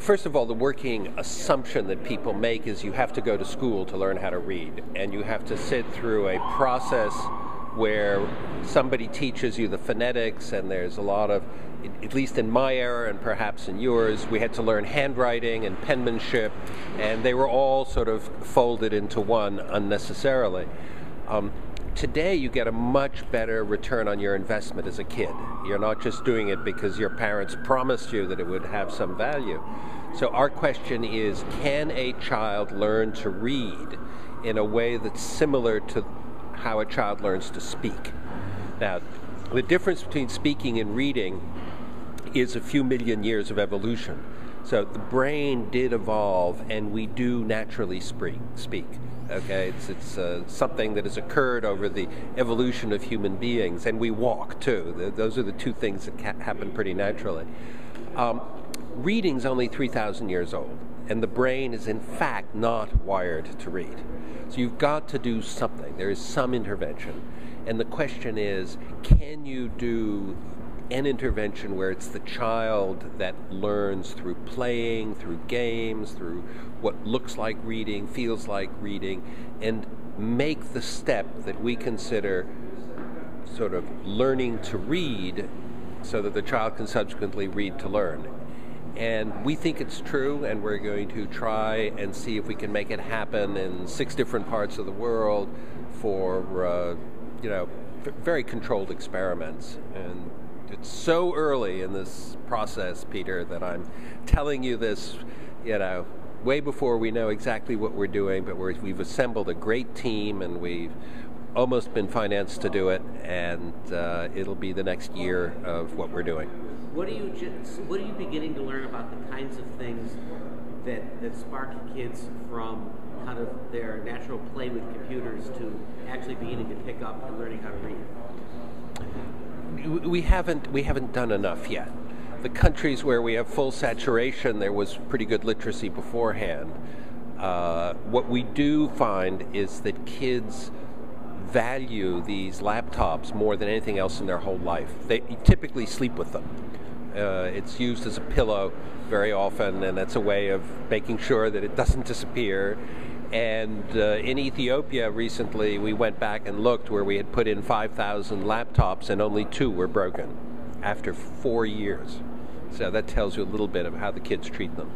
First of all, the working assumption that people make is you have to go to school to learn how to read, and you have to sit through a process where somebody teaches you the phonetics, and there's a lot of, at least in my era and perhaps in yours, we had to learn handwriting and penmanship, and they were all sort of folded into one unnecessarily. Today you get a much better return on your investment as a kid. You're not just doing it because your parents promised you that it would have some value. So our question is, can a child learn to read in a way that's similar to how a child learns to speak? Now, the difference between speaking and reading is a few million years of evolution. So the brain did evolve, and we do naturally speak. Okay, it's something that has occurred over the evolution of human beings, and we walk too. Those are the two things that happen pretty naturally. Reading's only 3,000 years old, and the brain is in fact not wired to read. So you've got to do something. There is some intervention, and the question is, can you do an intervention where it's the child that learns through playing, through games, through what looks like reading, feels like reading, and make the step that we consider sort of learning to read so that the child can subsequently read to learn. And we think it's true, and we're going to try and see if we can make it happen in 6 different parts of the world for, very controlled experiments. And it's so early in this process, Peter, that I'm telling you this, way before we know exactly what we're doing, but we've assembled a great team, and we've almost been financed to do it, and it'll be the next year of what we're doing. What are you beginning to learn about the kinds of things that spark kids from kind of their natural play with computers to actually beginning to pick up and learning how to read? We haven't done enough yet. The countries where we have full saturation, there was pretty good literacy beforehand. What we do find is that kids value these laptops more than anything else in their whole life. They typically sleep with them. It's used as a pillow very often, and that's a way of making sure that it doesn't disappear. And in Ethiopia recently, we went back and looked where we had put in 5,000 laptops and only 2 were broken after 4 years. So that tells you a little bit of how the kids treat them.